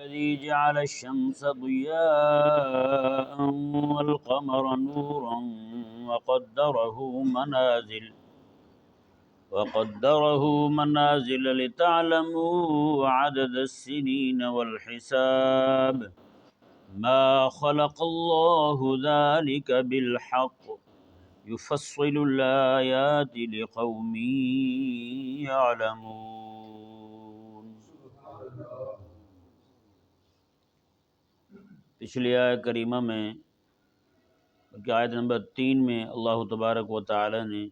الذي جعل الشمس ضياء والقمر نورا وقدره منازل لتعلموا عدد السنين والحساب ما خلق الله ذلك بالحق يفصل الآيات لقوم يعلمون۔ پچھلی آیت کریمہ میں آیت نمبر 3 میں اللہ تبارک و تعالی نے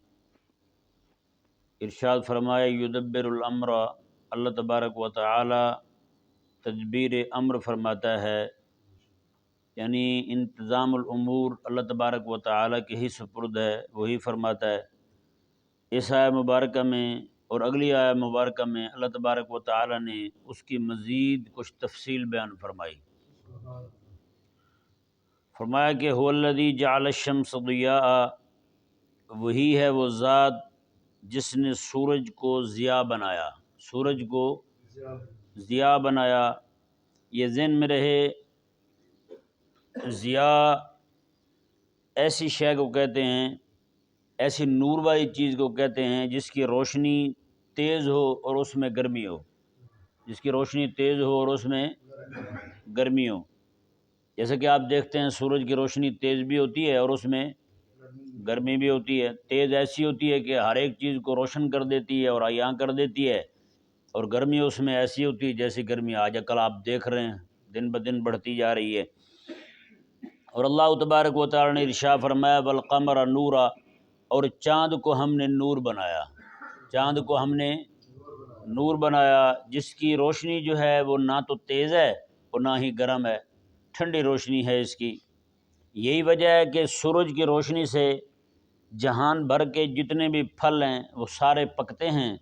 ارشاد فرمایا یدبر الامر، اللہ تبارک و تعالی تدبیر امر فرماتا ہے، یعنی انتظام الامور اللہ تبارک و تعالی کے ہی سپرد ہے، وہی فرماتا ہے۔ اس آیہ مبارکہ میں اور اگلی آیہ مبارکہ میں اللہ تبارک و تعالی نے اس کی مزید کچھ تفصیل بیان فرمائی۔ فرمایا کہ هو الذی جعل الشمس ضیاء، وہی ہے وہ ذات جس نے سورج کو ضیاء بنایا، سورج کو ضیاء بنایا۔ یہ ذہن میں رہے، ضیاء ایسی شے کو کہتے ہیں، ایسی نور والی چیز کو کہتے ہیں جس کی روشنی تیز ہو اور اس میں گرمی ہو، جس کی روشنی تیز ہو اور اس میں گرمی ہو۔ جیسے کہ آپ دیکھتے ہیں سورج کی روشنی تیز بھی ہوتی ہے اور اس میں گرمی بھی ہوتی ہے۔ تیز ایسی ہوتی ہے کہ ہر ایک چیز کو روشن کر دیتی ہے اور عیاں کر دیتی ہے، اور گرمی اس میں ایسی ہوتی ہے جیسی گرمی آج کل آپ دیکھ رہے ہیں دن بدن بڑھتی جا رہی ہے۔ اور اللہ تبارک و تعالی نے ارشاد فرمایا والقمر نورا، اور چاند کو ہم نے نور بنایا، چاند کو ہم نے نور بنایا جس کی روشنی جو ہے وہ نہ تو تیز ہے اور نہ ہی گرم ہے، ٹھنڈی روشنی ہے اس کی۔ یہی وجہ ہے کہ سورج کی روشنی سے جہان بھر کے جتنے بھی پھل ہیں وہ سارے پکتے ہیں،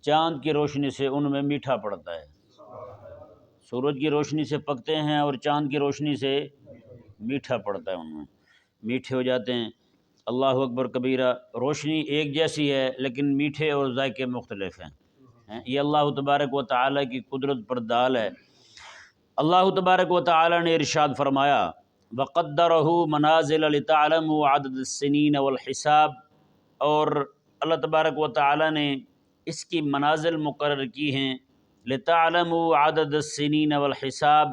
چاند کی روشنی سے ان میں میٹھا پڑتا ہے۔ سورج کی روشنی سے پکتے ہیں اور چاند کی روشنی سے میٹھا پڑتا ہے، ان میں میٹھے ہو جاتے ہیں۔ اللہ اکبر کبیرہ، روشنی ایک جیسی ہے لیکن میٹھے اور ذائقے مختلف ہیں۔ یہ اللہ تبارک و تعالی کی قدرت پر دال ہے۔ اللہ تبارک و تعالی نے ارشاد فرمایا وَقَدَّرَهُ مَنَازِلَ لِتَعْلَمُوا عَدَدَ السِّنِينَ وَالْحِسَابَ، اور اللہ تبارک و تعالی نے اس کی منازل مقرر کی ہیں لِتَعْلَمُوا عَدَدَ السِّنِينَ وَالْحِسَابَ،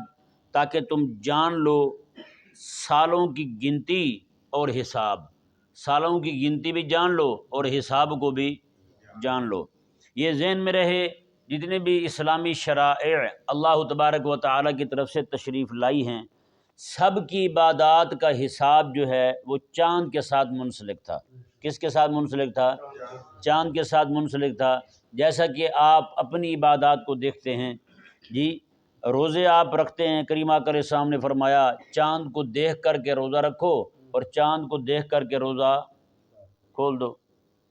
تاکہ تم جان لو سالوں کی گنتی اور حساب، سالوں کی گنتی بھی جان لو اور حساب کو بھی جان لو۔ یہ ذہن میں رہے، جتنے بھی اسلامی شرائع اللہ تبارک و تعالی کی طرف سے تشریف لائی ہیں، سب کی عبادات کا حساب جو ہے وہ چاند کے ساتھ منسلک تھا۔ کس کے ساتھ منسلک تھا؟ چاند کے ساتھ منسلک تھا۔ جیسا کہ آپ اپنی عبادات کو دیکھتے ہیں، جی روزے آپ رکھتے ہیں، کریم آقا علیہ السلام نے فرمایا چاند کو دیکھ کر کے روزہ رکھو اور چاند کو دیکھ کر کے روزہ کھول دو۔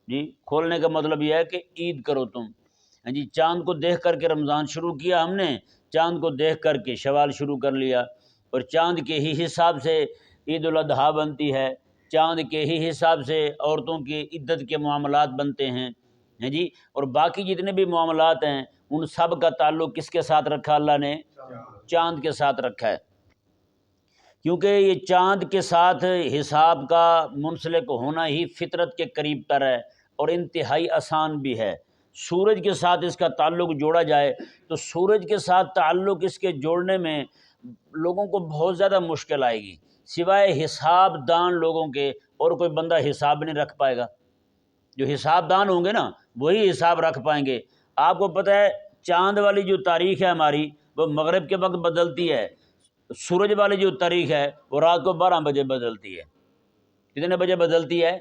جی کھولنے کا مطلب یہ ہے کہ عید کرو تم۔ جی چاند کو دیکھ کر کے رمضان شروع کیا ہم نے، چاند کو دیکھ کر کے شوال شروع کر لیا، اور چاند کے ہی حساب سے عید الاضحیٰ بنتی ہے، چاند کے ہی حساب سے عورتوں کی عدت کے معاملات بنتے ہیں جی، اور باقی جتنے بھی معاملات ہیں ان سب کا تعلق کس کے ساتھ رکھا اللہ نے؟ چاند کے ساتھ رکھا ہے، کیونکہ یہ چاند کے ساتھ حساب کا منسلک ہونا ہی فطرت کے قریب تر ہے اور انتہائی آسان بھی ہے۔ سورج کے ساتھ اس کا تعلق جوڑا جائے تو سورج کے ساتھ تعلق اس کے جوڑنے میں لوگوں کو بہت زیادہ مشکل آئے گی، سوائے حساب دان لوگوں کے اور کوئی بندہ حساب نہیں رکھ پائے گا۔ جو حساب دان ہوں گے نا وہی حساب رکھ پائیں گے۔ آپ کو پتہ ہے چاند والی جو تاریخ ہے ہماری وہ مغرب کے وقت بدلتی ہے، سورج والی جو تاریخ ہے وہ رات کو 12 بجے بدلتی ہے۔ کتنے بجے بدلتی ہے؟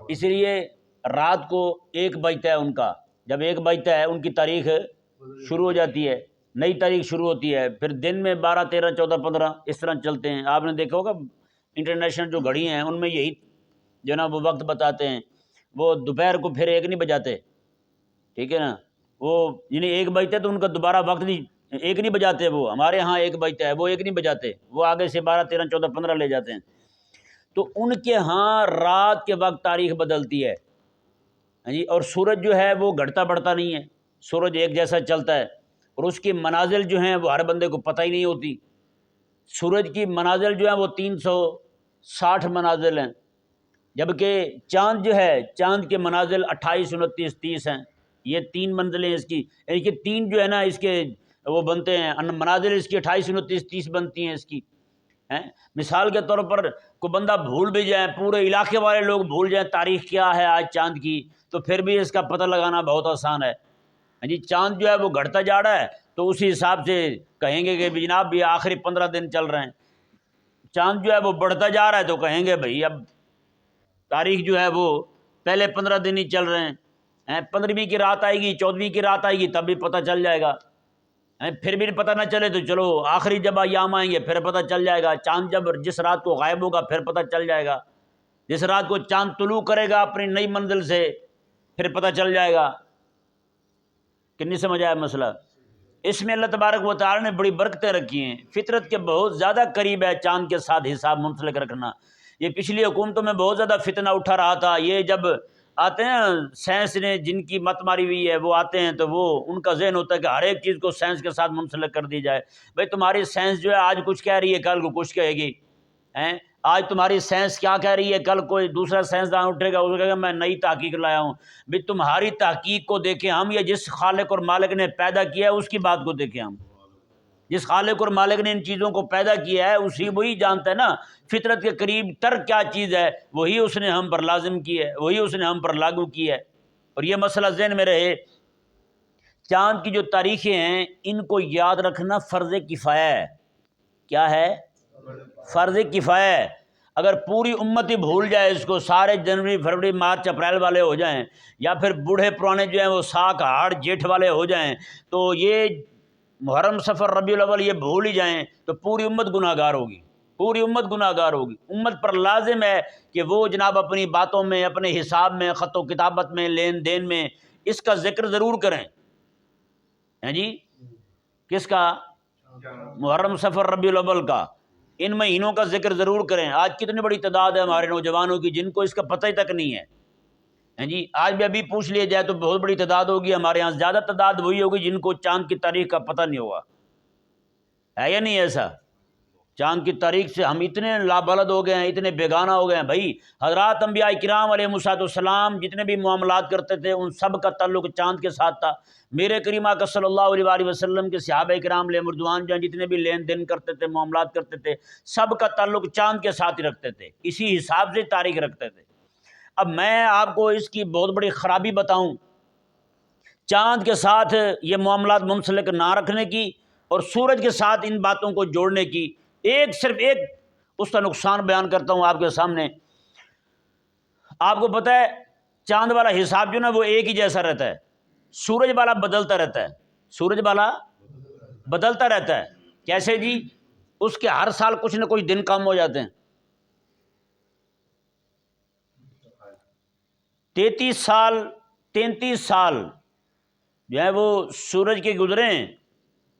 اس لیے رات کو 1 بجتا ہے ان کا، جب 1 بجتا ہے ان کی تاریخ شروع ہو جاتی ہے، نئی تاریخ شروع ہوتی ہے، پھر دن میں 12 13 14 15 اس طرح چلتے ہیں۔ آپ نے دیکھا ہوگا انٹرنیشنل جو گھڑی ہیں ان میں یہی جو نا وہ وقت بتاتے ہیں، وہ دوپہر کو پھر 1 نہیں بجاتے، ٹھیک ہے نا، وہ یعنی 1 بجتا ہے تو ان کا دوبارہ وقت نہیں 1 نہیں بجاتے، وہ ہمارے ہاں 1 بجتا ہے وہ 1 نہیں بجاتے، وہ آگے سے 12 13 14 15 لے جاتے ہیں۔ تو ان کے ہاں رات کے وقت تاریخ بدلتی ہے جی، اور سورج جو ہے وہ گھٹتا بڑھتا نہیں ہے، سورج ایک جیسا چلتا ہے۔ اور اس کی منازل جو ہیں وہ ہر بندے کو پتہ ہی نہیں ہوتی۔ سورج کی منازل جو ہیں وہ 360 منازل ہیں، جبکہ چاند جو ہے، چاند کے منازل 28 29 30 ہیں۔ یہ 3 منزلیں اس کی، یعنی کہ 3 جو ہے نا اس کے وہ بنتے ہیں، منازل اس کی 28 29 30 بنتی ہیں اس کی۔ مثال کے طور پر کوئی بندہ بھول بھی جائے، پورے علاقے والے لوگ بھول جائیں تاریخ کیا ہے آج چاند کی، تو پھر بھی اس کا پتہ لگانا بہت آسان ہے۔ جی چاند جو ہے وہ گھٹتا جا رہا ہے تو اسی حساب سے کہیں گے کہ جناب یہ آخری 15 دن چل رہے ہیں۔ چاند جو ہے وہ بڑھتا جا رہا ہے تو کہیں گے بھئی اب تاریخ جو ہے وہ پہلے 15 دن ہی چل رہے ہیں، 15ویں کی رات آئے گی، 14ویں کی رات آئے گی تب بھی پتہ چل جائے گا، پھر بھی پتہ نہ چلے تو چلو آخری جب ایام آئیں گے پھر پتہ چل جائے گا۔ چاند جب جس رات کو غائب ہوگا پھر پتہ چل جائے گا، جس رات کو چاند طلوع کرے گا اپنی نئی منزل سے پھر پتہ چل جائے گا۔ کہ نہیں سمجھ آیا مسئلہ؟ اس میں اللہ تبارک و تعالی نے بڑی برکتیں رکھی ہیں، فطرت کے بہت زیادہ قریب ہے چاند کے ساتھ حساب منسلک رکھنا۔ یہ پچھلی حکومتوں میں بہت زیادہ فتنہ اٹھا رہا تھا، یہ جب آتے ہیں سائنس نے جن کی مت ماری ہوئی ہے وہ آتے ہیں تو وہ ان کا ذہن ہوتا ہے کہ ہر ایک چیز کو سائنس کے ساتھ منسلک کر دی جائے۔ بھائی تمہاری سائنس جو ہے آج کچھ کہہ رہی ہے کل کو کچھ کہے گی، آج تمہاری سائنس کیا کہہ رہی ہے کل کوئی دوسرا سائنسدان اٹھے گا وہ کہے گا میں نئی تحقیق لایا ہوں۔ بھائی تمہاری تحقیق کو دیکھیں ہم، یا جس خالق اور مالک نے پیدا کیا ہے اس کی بات کو دیکھیں ہم۔ جس خالق اور مالک نے ان چیزوں کو پیدا کیا ہے وہی جانتا ہے نا فطرت کے قریب تر کیا چیز ہے، وہی اس نے ہم پر لازم کی ہے، وہی اس نے ہم پر لاگو کی ہے۔ اور یہ مسئلہ ذہن میں رہے، چاند کی جو تاریخیں ہیں ان کو یاد رکھنا فرض کفایہ ہے۔ کیا ہے؟ فرض کفایہ ہے۔ اگر پوری امت ہی بھول جائے اس کو، سارے جنوری فروری مارچ اپریل والے ہو جائیں، یا پھر بوڑھے پرانے جو ہیں وہ ساکھ ہاڑ جیٹھ والے ہو جائیں، تو یہ محرم صفر ربیع الاول یہ بھول ہی جائیں تو پوری امت گناہ گار ہوگی، پوری امت گناہ گار ہوگی۔ امت پر لازم ہے کہ وہ جناب اپنی باتوں میں، اپنے حساب میں، خط و کتابت میں، لین دین میں اس کا ذکر ضرور کریں۔ جی کس کا؟ محرم صفر ربیع الاول کا، ان مہینوں کا ذکر ضرور کریں۔ آج کتنی بڑی تعداد ہے ہمارے نوجوانوں کی جن کو اس کا پتہ ہی تک نہیں ہے۔ جی آج بھی ابھی پوچھ لیا جائے تو بہت بڑی تعداد ہوگی، ہمارے ہاں زیادہ تعداد وہی ہوگی جن کو چاند کی تاریخ کا پتہ نہیں ہوگا، ہے یا نہیں ایسا؟ چاند کی تاریخ سے ہم اتنے لابلد ہو گئے ہیں، اتنے بیگانہ ہو گئے ہیں۔ بھائی حضرات انبیاء کرام علیہ السلام جتنے بھی معاملات کرتے تھے ان سب کا تعلق چاند کے ساتھ تھا۔ میرے کریم آقا صلی اللہ علیہ وآلہ وسلم کے صحابہ کرام علیہ رضوان جو ہیں جتنے بھی لین دین کرتے تھے، معاملات کرتے تھے، سب کا تعلق چاند کے ساتھ ہی رکھتے تھے، اسی حساب سے تاریخ رکھتے تھے۔ اب میں آپ کو اس کی بہت بڑی خرابی بتاؤں، چاند کے ساتھ یہ معاملات منسلک نہ رکھنے کی اور سورج کے ساتھ ان باتوں کو جوڑنے کی، صرف ایک اس کا نقصان بیان کرتا ہوں آپ کے سامنے۔ آپ کو پتہ ہے چاند والا حساب جو نا وہ ایک ہی جیسا رہتا ہے، سورج والا بدلتا رہتا ہے، سورج والا بدلتا رہتا ہے۔ کیسے جی؟ اس کے ہر سال کچھ نہ کچھ دن کم ہو جاتے ہیں۔ 33 سال جو ہے وہ سورج کے گزریں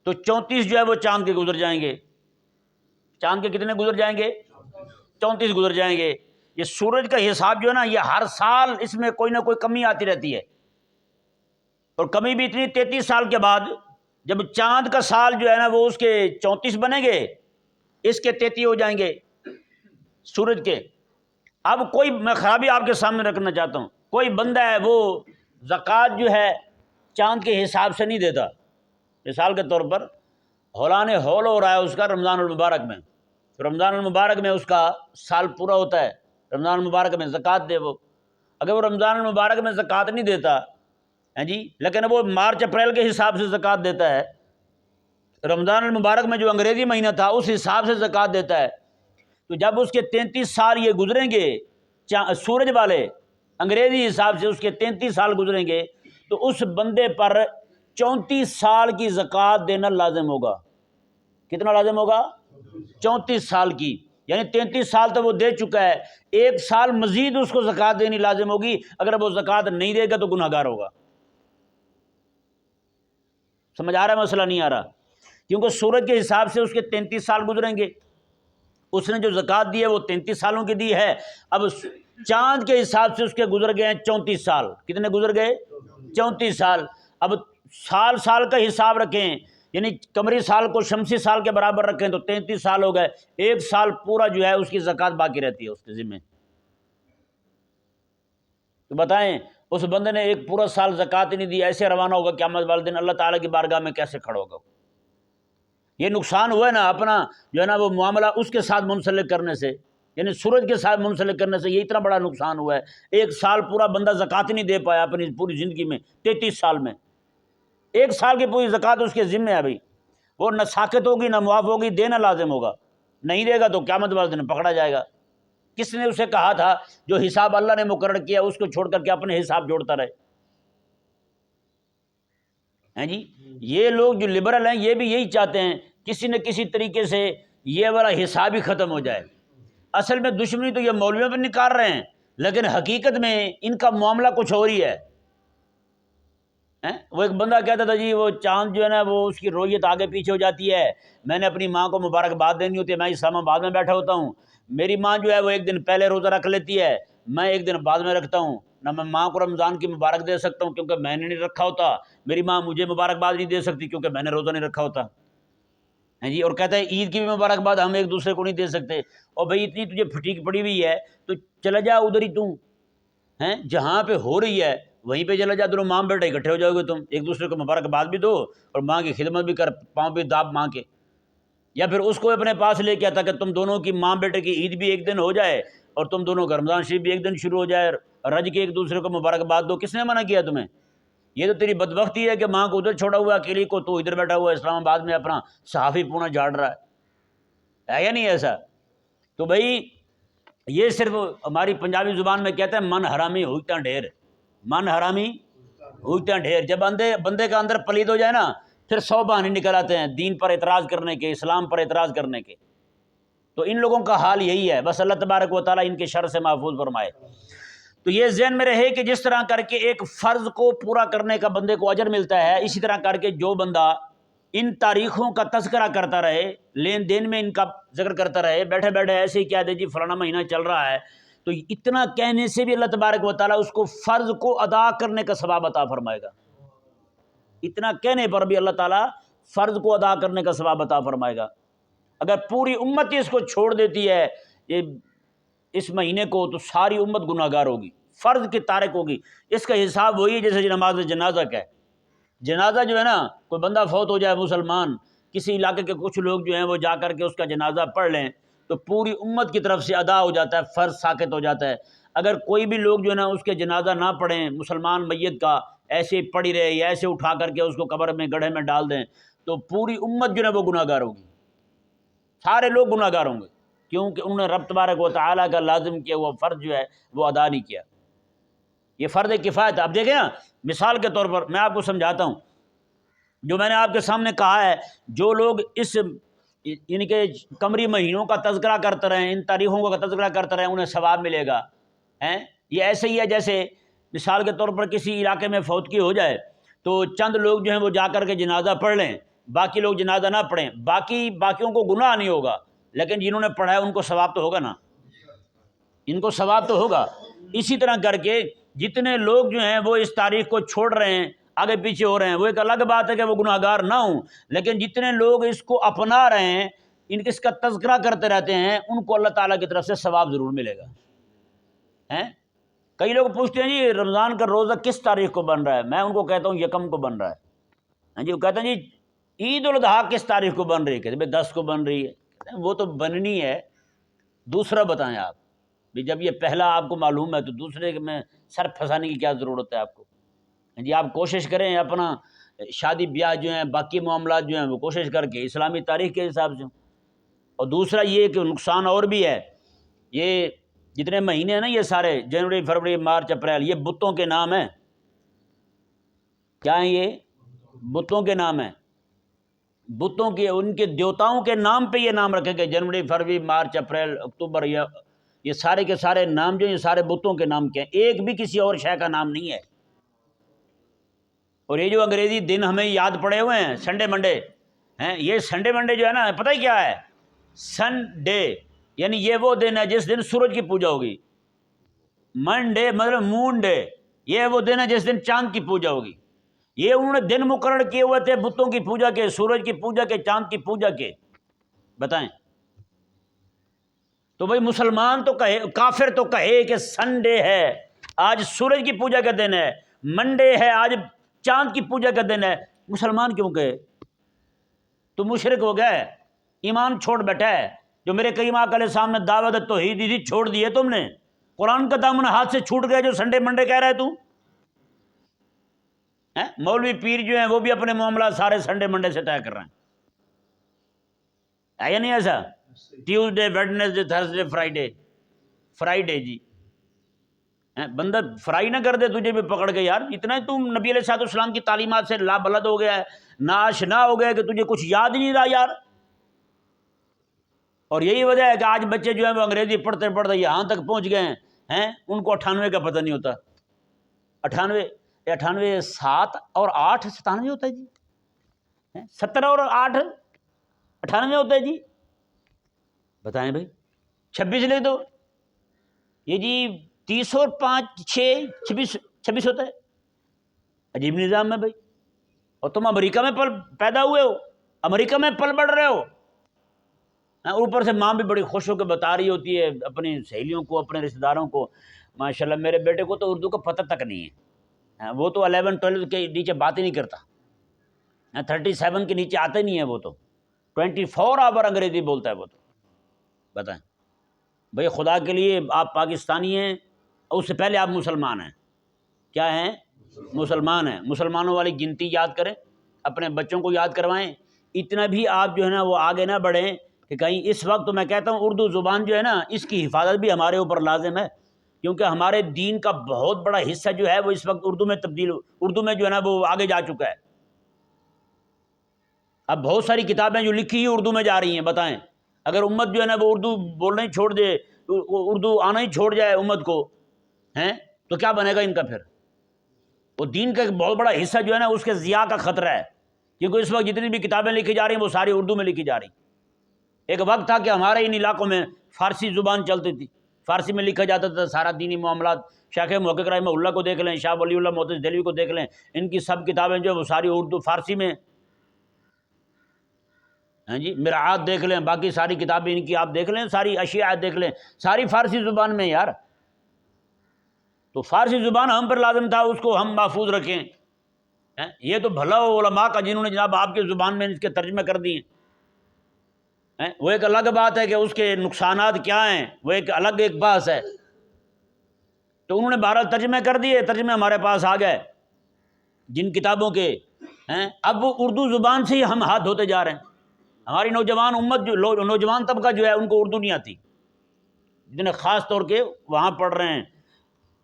تو 34 جو ہے وہ چاند کے گزر جائیں گے۔ چاند کے کتنے گزر جائیں گے؟ 34 گزر جائیں گے۔ یہ سورج کا حساب جو ہے نا یہ ہر سال اس میں کوئی نہ کوئی کمی آتی رہتی ہے، اور کمی بھی اتنی 33 سال کے بعد جب چاند کا سال جو ہے نا وہ اس کے 34 بنیں گے، اس کے 33 ہو جائیں گے سورج کے۔ اب کوئی میں خرابی آپ کے سامنے رکھنا چاہتا ہوں، کوئی بندہ ہے وہ زکوٰۃ جو ہے چاند کے حساب سے نہیں دیتا۔ مثال کے طور پر ہولان ہول ہو رہا ہے اس کا رمضان المبارک میں، رمضان المبارک میں اس کا سال پورا ہوتا ہے، رمضان المبارک میں زکوٰۃ دے وہ۔ اگر وہ رمضان المبارک میں زکوٰۃ نہیں دیتا جی، لیکن وہ مارچ اپریل کے حساب سے زکوٰۃ دیتا ہے، رمضان المبارک میں جو انگریزی مہینہ تھا اس حساب سے زکوٰۃ دیتا ہے، تو جب اس کے 33 سال یہ گزریں گے سورج والے انگریزی حساب سے اس کے 33 سال گزریں گے تو اس بندے پر 34 سال کی زکوٰۃ دینا لازم ہوگا۔ کتنا لازم ہوگا؟ 34 سال کی، یعنی 33 سال تو وہ دے چکا ہے، 1 سال مزید اس کو زکوٰۃ دینی لازم ہوگی۔ اگر وہ زکوٰۃ نہیں دے گا تو گناہ گار ہوگا۔ سمجھ آ رہا ہے مسئلہ؟ نہیں آ رہا؟ کیونکہ سورج کے حساب سے اس کے 33 سال گزریں گے، اس نے جو زکوٰۃ دی ہے وہ 33 سالوں کی دی ہے۔ اب چاند کے حساب سے اس کے گزر گئے ہیں 34 سال۔ کتنے گزر گئے؟ 34 سال۔ اب سال سال کا حساب رکھیں، یعنی قمری سال کو شمسی سال کے برابر رکھیں تو 33 سال ہو گئے، ایک سال پورا جو ہے اس کی زکوٰۃ باقی رہتی ہے اس کے ذمہ۔ تو بتائیں اس بندے نے ایک پورا سال زکوٰۃ نہیں دی، ایسے روانہ ہوگا قیامت والے دن اللہ تعالیٰ کی بارگاہ میں کیسے کھڑا ہوگا؟ یہ نقصان ہوا ہے نا اپنا جو ہے نا وہ معاملہ اس کے ساتھ منسلک کرنے سے، یعنی سورج کے ساتھ منسلک کرنے سے یہ اتنا بڑا نقصان ہوا ہے۔ ایک سال پورا بندہ زکوٰۃ نہیں دے پایا اپنی پوری زندگی میں، 33 سال میں ایک سال کی پوری زکوٰۃ اس کے ذمہ ہے بھائی، وہ نہ ساکت ہوگی نہ معاف ہوگی، دینا لازم ہوگا، نہیں دے گا تو قیامت والے دن پکڑا جائے گا۔ کس نے اسے کہا تھا جو حساب اللہ نے مقرر کیا اس کو چھوڑ کر کے اپنے حساب جوڑتا رہے؟ ہیں جی یہ لوگ جو لبرل ہیں یہ بھی یہی چاہتے ہیں کسی نہ کسی طریقے سے یہ والا حساب ہی ختم ہو جائے۔ اصل میں دشمنی تو یہ مولویوں پہ نکال رہے ہیں، لیکن حقیقت میں ان کا معاملہ کچھ اور ہی ہے۔ وہ ایک بندہ کہتا تھا جی وہ چاند جو ہے نا وہ اس کی رویت آگے پیچھے ہو جاتی ہے، میں نے اپنی ماں کو مبارکباد دینی ہوتی ہے، میں اسلام آباد میں بیٹھا ہوتا ہوں، میری ماں جو ہے وہ ایک دن پہلے روزہ رکھ لیتی ہے، میں ایک دن بعد میں رکھتا ہوں، نہ میں ماں کو رمضان کی مبارک دے سکتا ہوں کیونکہ میں نے نہیں رکھا ہوتا، میری ماں مجھے مبارکباد نہیں دے سکتی کیونکہ میں نے روزہ نہیں رکھا ہوتا ہے جی۔ اور کہتا ہے عید کی بھی مبارکباد ہم ایک دوسرے کو نہیں دے سکتے۔ اور بھائی اتنی تجھے پھٹیک پڑی ہوئی ہے تو چلا جا ادھر ہی تم ہیں جہاں پہ ہو رہی ہے وہیں پہ چلا جا، دونوں ماں بیٹے اکٹھے ہو جاؤ گے، تم ایک دوسرے کو مبارکباد بھی دو اور ماں کی خدمت بھی کر، پاؤں بھی داب ماں کے، یا پھر اس کو اپنے پاس لے کے آتا کہ تم دونوں کی ماں بیٹے کی عید بھی ایک دن ہو جائے اور تم دونوں کا رمضان شریف بھی ایک دن شروع ہو جائے، رج کے ایک دوسرے کو مبارکباد دو۔ کس نے منع کیا تمہیں؟ یہ تو تیری بدبختی ہے کہ ماں کو ادھر چھوڑا ہوا ہے اکیلی کو، تو ادھر بیٹھا ہوا ہے اسلام آباد میں اپنا صحافی پونا جھاڑ رہا ہے یا نہیں ایسا؟ تو بھائی یہ صرف ہماری پنجابی زبان میں کہتے ہیں من حرامی ہوتا ڈھیر، من حرامی ہوتا ڈھیر۔ جب بندے کا اندر پلید ہو جائے نا پھر 100 بہانے نکل آتے ہیں دین پر اعتراض کرنے کے، اسلام پر اعتراض کرنے کے۔ تو ان لوگوں کا حال یہی ہے، بس اللہ تبارک و تعالیٰ ان کے شر سے محفوظ فرمائے۔ تو یہ ذہن میں رہے کہ جس طرح کر کے ایک فرض کو پورا کرنے کا بندے کو اجر ملتا ہے، اسی طرح کر کے جو بندہ ان تاریخوں کا تذکرہ کرتا رہے، لین دین میں ان کا ذکر کرتا رہے، بیٹھے بیٹھے ایسے ہی کہہ دے جی فلانا مہینہ چل رہا ہے، تو اتنا کہنے سے بھی اللہ تبارک و تعالیٰ اس کو فرض کو ادا کرنے کا ثواب عطا فرمائے گا۔ اتنا کہنے پر بھی اللہ تعالیٰ فرض کو ادا کرنے کا ثواب عطا فرمائے گا۔ اگر پوری امت ہی اس کو چھوڑ دیتی ہے یہ اس مہینے کو تو ساری امت گناہ گار ہوگی، فرض کی تارک ہوگی۔ اس کا حساب وہی ہے جیسے نماز جنازہ کا ہے۔ جنازہ جو ہے نا کوئی بندہ فوت ہو جائے مسلمان، کسی علاقے کے کچھ لوگ جو ہیں وہ جا کر کے اس کا جنازہ پڑھ لیں تو پوری امت کی طرف سے ادا ہو جاتا ہے، فرض ساقط ہو جاتا ہے۔ اگر کوئی بھی لوگ جو ہے نا اس کے جنازہ نہ پڑھیں، مسلمان میت کا ایسے پڑی رہے یا ایسے اٹھا کر کے اس کو قبر میں گڑھے میں ڈال دیں تو پوری امت جو ہے وہ گناہ گار ہوگی، سارے لوگ گناہ گار ہوں گے، کیونکہ انہوں نے رب تبارک و تعالیٰ کا لازم کیا وہ فرض جو ہے وہ ادا نہیں کیا۔ یہ فرض کفایت ہے۔ اب دیکھیں نا مثال کے طور پر میں آپ کو سمجھاتا ہوں، جو میں نے آپ کے سامنے کہا ہے جو لوگ اس یعنی کہ قمری مہینوں کا تذکرہ کرتے رہیں، ان تاریخوں کا تذکرہ کرتے رہیں، انہیں ثواب ملے گا۔ یہ ایسے ہی ہے جیسے مثال کے طور پر کسی علاقے میں فوتگی ہو جائے تو چند لوگ جو ہیں وہ جا کر کے جنازہ پڑھ لیں، باقی لوگ جنازہ نہ پڑھیں، باقیوں کو گناہ نہیں ہوگا، لیکن جنہوں نے پڑھا ہے ان کو ثواب تو ہوگا نا، ان کو ثواب تو ہوگا۔ اسی طرح کر کے جتنے لوگ جو ہیں وہ اس تاریخ کو چھوڑ رہے ہیں، آگے پیچھے ہو رہے ہیں، وہ ایک الگ بات ہے کہ وہ گناہ گار نہ ہوں، لیکن جتنے لوگ اس کو اپنا رہے ہیں، اس کا تذکرہ کرتے رہتے ہیں، ان کو اللہ تعالیٰ کی طرف سے ثواب ضرور ملے گا۔ کئی لوگ پوچھتے ہیں جی رمضان کا روزہ کس تاریخ کو بن رہا ہے؟ میں ان کو کہتا ہوں یکم کو بن رہا ہے۔ جی وہ کہتے ہیں جی عید الاضحیٰ کس تاریخ کو بن رہی ہے؟ کہتے ہیں 10 کو بن رہی ہے۔ وہ تو بننی ہے، دوسرا بتائیں آپ بھی، جب یہ پہلا آپ کو معلوم ہے تو دوسرے میں سر پھنسانے کی کیا ضرورت ہے آپ کو؟ جی آپ کوشش کریں اپنا شادی بیاہ جو ہیں باقی معاملات جو ہیں وہ کوشش کر کے اسلامی تاریخ کے حساب سے۔ اور دوسرا یہ کہ نقصان اور بھی ہے، یہ جتنے مہینے ہیں نا یہ سارے جنوری فروری مارچ اپریل، یہ بتوں کے نام ہیں۔ کیا ہیں یہ؟ بتوں کے نام ہیں، بتوں کے ان کے دیوتاؤں کے نام پہ یہ نام رکھے گئے، جنوری فروری مارچ اپریل اکتوبر، یہ سارے کے سارے نام جو یہ سارے بتوں کے نام کے ہیں، ایک بھی کسی اور شے کا نام نہیں ہے۔ اور یہ جو انگریزی دن ہمیں یاد پڑے ہوئے ہیں سنڈے منڈے ہیں، یہ سنڈے منڈے جو ہے نا پتہ ہی کیا ہے؟ سن ڈے، یعنی یہ وہ دن ہے جس دن سورج کی پوجا ہوگی۔ منڈے مطلب مون ڈے، یہ وہ دن ہے جس دن چاند کی پوجا ہوگی۔ یہ انہوں نے دن مقرر کیے ہوئے تھے بتوں کی پوجا کے، سورج کی پوجا کے، چاند کی پوجا کے، بتائیں۔ تو بھائی مسلمان تو کہے، کافر تو کہے کہ سنڈے ہے آج سورج کی پوجا کا دن ہے، منڈے ہے آج چاند کی پوجا کا دن ہے، مسلمان کیوں کہے؟ تو مشرک ہو گیا ہے، ایمان چھوڑ بیٹھا ہے۔ جو میرے کریم آقا علیہ السلام نے دعوت توحید دی چھوڑ دی ہے تم نے، قرآن کا دامن ہاتھ سے چھوٹ گیا جو سنڈے منڈے کہہ رہا ہے تو۔ مولوی پیر جو ہیں وہ بھی اپنے معاملات سارے سنڈے منڈے سے طے کر رہے ہیں، ہے یا نہیں ایسا؟ ٹیوزڈے، ویڈنسڈے، تھرسڈے، فرائیڈے جی، بندہ فرائی نہ کر دے تجھے بھی پکڑ کے، یار اتنا تم نبی علیہ الصلوۃ والسلام کی تعلیمات سے لا بلد ہو گیا ہے، ناآشنا ہو گیا کہ تجھے کچھ یاد ہی نہیں رہا یار۔ اور یہی وجہ ہے کہ آج بچے جو ہیں وہ انگریزی پڑھتے پڑھتے یہاں تک پہنچ گئے ہیں، ان کو 98 کا پتہ نہیں ہوتا۔ 98 7 اور 8 97 ہوتا ہے جی، 70 اور 8 98 ہوتا ہے جی، بتائیں بھائی 26 لے دو، یہ جی 30 اور 5 6 26 ہوتا ہے، عجیب نظام ہے بھائی۔ اور تم امریکہ میں پیدا ہوئے ہو، امریکہ میں پل بڑھ رہے ہو، اوپر سے ماں بھی بڑی خوش ہو کے بتا رہی ہوتی ہے اپنی سہیلیوں کو، اپنے رشتہ داروں کو، ماشاءاللہ میرے بیٹے کو تو اردو کا پتہ تک نہیں ہے، وہ تو 11 12 کے نیچے بات ہی نہیں کرتا، 37 کے نیچے آتے نہیں ہے، وہ تو 24 آور انگریزی بولتا ہے وہ تو، بتائیں بھئی خدا کے لیے آپ پاکستانی ہیں، اس سے پہلے آپ مسلمان ہیں، کیا ہیں؟ مسلمان ہیں۔ مسلمانوں والی گنتی یاد کریں، اپنے بچوں کو یاد کروائیں، اتنا بھی آپ جو ہے نا وہ آگے نہ بڑھیں کہ کہیں اس وقت تو میں کہتا ہوں اردو زبان جو ہے نا اس کی حفاظت بھی ہمارے اوپر لازم ہے، کیونکہ ہمارے دین کا بہت بڑا حصہ جو ہے وہ اس وقت اردو میں اردو میں جو ہے نا وہ آگے جا چکا ہے۔ اب بہت ساری کتابیں جو لکھی ہی اردو میں جا رہی ہیں، بتائیں اگر امت جو ہے نا وہ اردو بولنا ہی چھوڑ دے، اردو آنا ہی چھوڑ جائے امت کو، تو کیا بنے گا ان کا؟ پھر وہ دین کا ایک بہت بڑا حصہ جو ہے نا اس کے ضیاع کا خطرہ ہے، کیونکہ اس وقت جتنی بھی کتابیں لکھی جا رہی ہیں وہ ساری اردو میں لکھی جا رہی ہیں۔ ایک وقت تھا کہ ہمارے ان علاقوں میں فارسی زبان چلتی تھی، فارسی میں لکھا جاتا تھا سارا دینی معاملات، شیخ محقق رحمہ اللہ کو دیکھ لیں، شاہ ولی اللہ محدث دہلوی کو دیکھ لیں، ان کی سب کتابیں جو وہ ساری اردو فارسی میں، جی مرآت دیکھ لیں، باقی ساری کتابیں ان کی آپ دیکھ لیں، ساری اشیاء دیکھ لیں، ساری فارسی زبان میں یار۔ تو فارسی زبان ہم پر لازم تھا اس کو ہم محفوظ رکھیں، یہ تو بھلا ہو علماء کا جنہوں نے جناب آپ کی زبان میں اس کے ترجمے کر دیے، وہ ایک الگ بات ہے کہ اس کے نقصانات کیا ہیں، وہ ایک الگ ایک بحث ہے۔ تو انہوں نے بہرحال ترجمے کر دیے، ترجمے ہمارے پاس آ گئے جن کتابوں کے، اب وہ اردو زبان سے ہی ہم ہاتھ دھوتے جا رہے ہیں۔ ہماری نوجوان امت جو نوجوان طبقہ جو ہے ان کو اردو نہیں آتی، جنہیں خاص طور کے وہاں پڑھ رہے ہیں،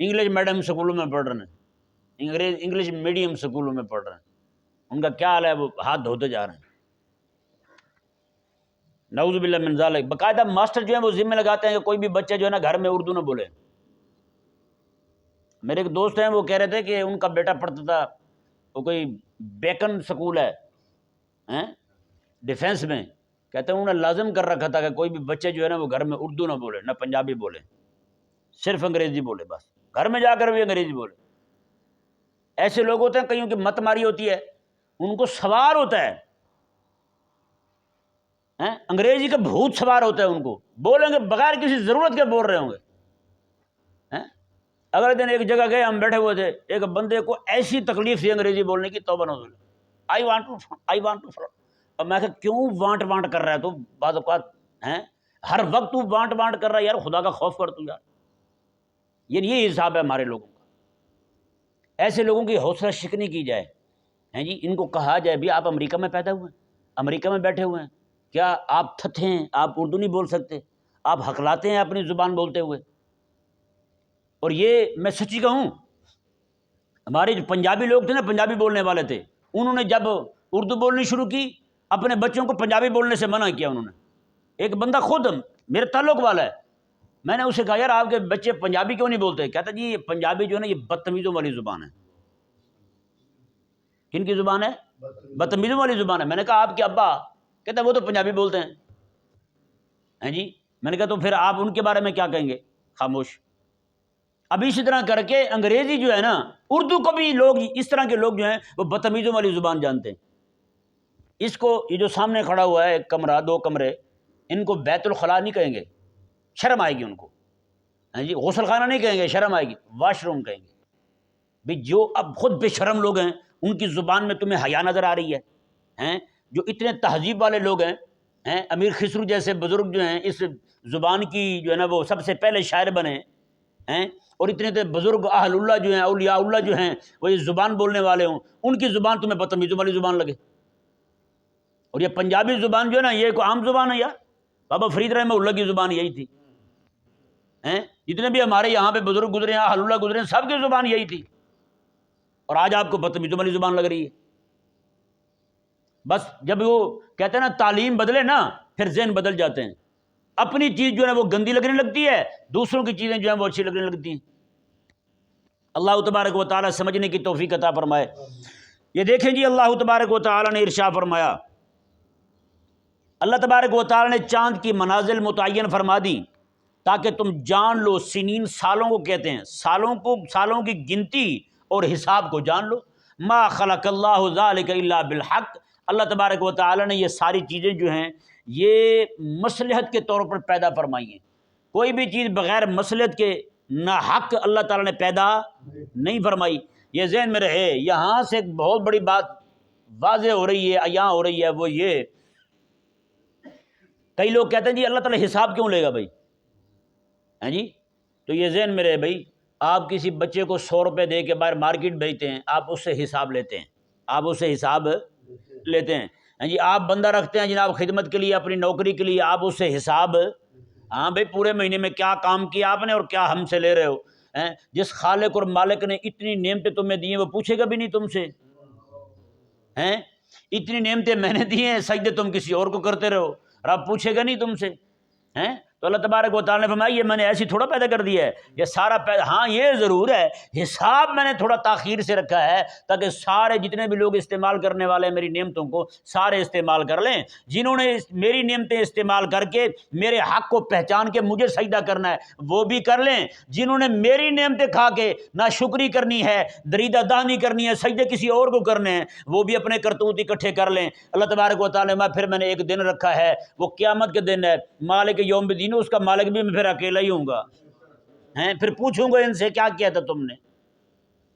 انگلش میڈیم سکولوں میں پڑھ رہے ہیں، انگلش میڈیم سکولوں میں پڑھ رہے ہیں، ان کا کیا حال ہے؟ وہ ہاتھ دھوتے جا رہے ہیں، نعوذ باللہ من ذالک۔ باقاعدہ ماسٹر جو ہیں وہ ذمہ لگاتے ہیں کہ کوئی بھی بچہ جو ہے نا گھر میں اردو نہ بولے۔ میرے ایک دوست ہیں وہ کہہ رہے تھے کہ ان کا بیٹا پڑھتا تھا، وہ کوئی بیکن سکول ہے ڈیفینس میں، کہتے ہیں انہوں نے لازم کر رکھا تھا کہ کوئی بھی بچے جو ہے نا وہ گھر میں اردو نہ بولے، نہ پنجابی بولے، صرف انگریزی بولے، بس گھر میں جا کر بھی انگریزی بولے۔ ایسے لوگ ہوتے ہیں کئیوں کی مت ماری ہوتی ہے، ان کو سوار ہوتا ہے، انگریزی کا بھوت سوار ہوتا ہے، ان کو بولیں گے بغیر کسی ضرورت کے بول رہے ہوں گے۔ اگلے دن ایک جگہ گئے، ہم بیٹھے ہوئے تھے، ایک بندے کو ایسی تکلیف تھی انگریزی بولنے کی، توبہ نعوذ باللہ، آئی وانٹ ٹو اب میں کہا کیوں وانٹ کر رہا ہے تو؟ بعض اوقات ہر وقت تو وانٹ کر رہا ہے، یار خدا کا خوف کر تو یار۔ یہ حساب ہے ہمارے لوگوں کا۔ ایسے لوگوں کی حوصلہ شکنی کی جائے، جی ان کو کہا جائے بھی آپ امریکہ میں پیدا ہوئے ہیں، امریکہ میں بیٹھے ہوئے ہیں، کیا آپ تھتھے ہیں؟ آپ اردو نہیں بول سکتے؟ آپ ہکلاتے ہیں اپنی زبان بولتے ہوئے؟ اور یہ میں سچی کہوں، ہمارے جو پنجابی لوگ تھے نا، پنجابی بولنے والے تھے، انہوں نے جب اردو بولنی شروع کی اپنے بچوں کو پنجابی بولنے سے منع کیا انہوں نے۔ ایک بندہ خود میرے تعلق والا ہے، میں نے اسے کہا یار آپ کے بچے پنجابی کیوں نہیں بولتے؟ کہتا جی یہ پنجابی جو ہے نا یہ بدتمیزوں والی زبان ہے۔ کن کی زبان ہے؟ بدتمیزوں والی زبان ہے۔ میں نے کہا آپ کے ابا؟ کہتا وہ تو پنجابی بولتے ہیں۔ جی میں نے کہا تو پھر آپ ان کے بارے میں کیا کہیں گے؟ خاموش۔ اب اسی طرح کر کے انگریزی جو ہے نا، اردو کو بھی لوگ، اس طرح کے لوگ جو ہیں وہ بدتمیزوں والی زبان جانتے ہیں. اس کو، یہ جو سامنے کھڑا ہوا ہے ایک کمرہ، 2 کمرے، ان کو بیت الخلاء نہیں کہیں گے، شرم آئے گی ان کو. ہاں جی، غسل خانہ نہیں کہیں گے، شرم آئے گی، واش روم کہیں گے. بھئی جو اب خود بے شرم لوگ ہیں، ان کی زبان میں تمہیں حیا نظر آ رہی ہے، ہیں جو اتنے تہذیب والے لوگ ہیں، امیر خسرو جیسے بزرگ جو ہیں اس زبان کی جو ہے نا وہ سب سے پہلے شاعر بنے ہیں، اور اتنے بزرگ اہل اللہ جو ہیں، اولیاء اللہ جو ہیں، وہ یہ زبان بولنے والے ہوں، ان کی زبان تمہیں بدتمیزوں والی زبان لگے. اور یہ پنجابی زبان جو ہے نا، یہ ایک عام زبان ہے یار. بابا فرید رحمہ اللہ کی زبان یہی تھی. جتنے بھی ہمارے یہاں پہ بزرگ گزرے ہیں، اہل اللہ گزرے ہیں، سب کی زبان یہی تھی. اور آج آپ کو بدتمیزوں والی زبان لگ رہی ہے. بس جب وہ کہتے ہیں نا تعلیم بدلے نا، پھر ذہن بدل جاتے ہیں. اپنی چیز جو ہے وہ گندی لگنے لگتی ہے، دوسروں کی چیزیں جو ہیں وہ اچھی لگنے لگتی ہیں. اللہ تبارک و تعالی سمجھنے کی توفیق عطا فرمائے. یہ دیکھیں جی، اللہ تبارک و تعالی نے ارشاد فرمایا، اللہ تبارک و تعالی نے چاند کی منازل متعین فرما دی تاکہ تم جان لو. سنین سالوں کو کہتے ہیں، سالوں کی گنتی اور حساب کو جان لو. ما خلق اللہ ذالک الا بالحق، اللہ تبارک و تعالی نے یہ ساری چیزیں جو ہیں یہ مصلحت کے طور پر پیدا فرمائی ہیں. کوئی بھی چیز بغیر مصلحت کے نہ حق اللہ تعالی نے پیدا نہیں فرمائی. یہ ذہن میں رہے. یہاں سے ایک بہت بڑی بات واضح ہو رہی ہے، عیاں ہو رہی ہے، وہ یہ کئی لوگ کہتے ہیں جی اللہ تعالیٰ حساب کیوں لے گا بھائی؟ ہیں جی، تو یہ ذہن میں رہے بھائی، آپ کسی بچے کو 100 روپے دے کے باہر مارکیٹ بھیجتے ہیں، آپ اس سے حساب لیتے ہیں، آپ اس سے حساب لیتے ہیں. ہیں جی، آپ بندہ رکھتے ہیں جناب خدمت کے لیے، اپنی نوکری کے لیے، آپ اس سے حساب، ہاں بھائی پورے مہینے میں کیا کام کیا آپ نے اور کیا ہم سے لے رہے ہو. جس خالق اور مالک نے اتنی نعمتیں تمہیں دی ہیں وہ پوچھے گا بھی نہیں تم سے. ہیں اتنی نعمتیں میں نے دی ہیں، سجدے تم کسی اور کو کرتے رہو، رب پوچھے گا نہیں تم سے. ہیں تو اللہ تبارک و تعالیٰ نے فرمایا یہ میں نے ایسی تھوڑا پیدا کر دیا ہے، یہ سارا ہاں یہ ضرور ہے حساب میں نے تھوڑا تاخیر سے رکھا ہے تاکہ سارے جتنے بھی لوگ استعمال کرنے والے ہیں میری نعمتوں کو، سارے استعمال کر لیں. جنہوں نے میری نعمتیں استعمال کر کے میرے حق کو پہچان کے مجھے سجدہ کرنا ہے وہ بھی کر لیں. جنہوں نے میری نعمتیں کھا کے ناشکری کرنی ہے، دریدہ دانی کرنی ہے، سجدے کسی اور کو کرنے ہیں، وہ بھی اپنے کرتوت اکٹھے کر لیں. اللہ تبارک و تعالیٰ نے پھر میں نے ایک دن رکھا ہے، وہ قیامت کے دن ہے، مالک یوم الدین، اس کا مالک بھی میں پھر اکیلا ہی ہوں گا. پھر پوچھوں گا ان سے کیا کیا تھا تم نے.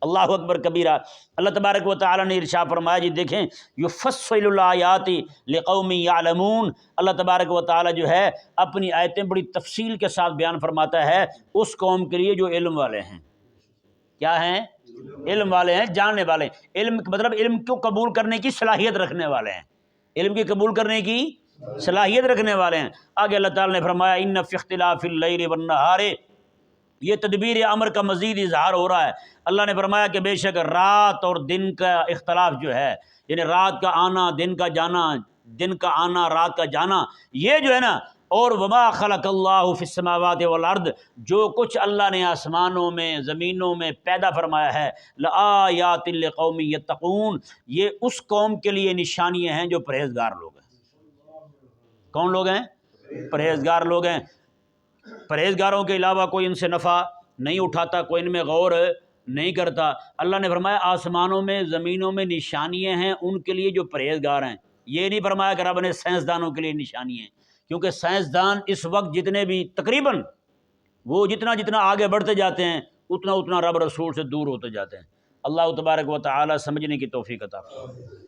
اللہ اکبر کبیرہ. اللہ تبارک و تعالیٰ نے ارشاد فرمایا جی دیکھیں، یفصل الآیات لقوم یعلمون، اللہ تبارک و تعالیٰ جو ہے اپنی آیتیں بڑی تفصیل کے ساتھ بیان فرماتا ہے اس قوم کے لیے جو علم والے ہیں. کیا ہیں؟ علم والے ہیں، جاننے والے ہیں. علم مطلب علم کو قبول کرنے کی صلاحیت رکھنے والے ہیں، علم کی قبول کرنے کی صلاحیت رکھنے والے ہیں. آگے اللہ تعالیٰ نے فرمایا ان فی اختلاف اللیل والنہار، یہ تدبیر امر کا مزید اظہار ہو رہا ہے. اللہ نے فرمایا کہ بے شک رات اور دن کا اختلاف جو ہے، یعنی رات کا آنا دن کا جانا، دن کا آنا رات کا جانا، یہ جو ہے نا، اور وما خلق اللہ فی السماوات والارض، جو کچھ اللہ نے آسمانوں میں زمینوں میں پیدا فرمایا ہے، لآیات لقوم یتقون، یہ اس قوم کے لیے نشانیاں ہیں جو پرہیزگار لوگ ہیں. کون لوگ ہیں؟ پرہیزگار لوگ ہیں. پرہیزگاروں کے علاوہ کوئی ان سے نفع نہیں اٹھاتا، کوئی ان میں غور نہیں کرتا. اللہ نے فرمایا آسمانوں میں زمینوں میں نشانیاں ہیں ان کے لیے جو پرہیزگار ہیں. یہ نہیں فرمایا کہ رب نے سائنسدانوں کے لیے نشانیاں ہیں، کیونکہ سائنسدان اس وقت جتنے بھی تقریباً وہ جتنا آگے بڑھتے جاتے ہیں اتنا رب رسول سے دور ہوتے جاتے ہیں. اللہ تبارک و تعالی سمجھنے کی توفیق عطا فرمائے.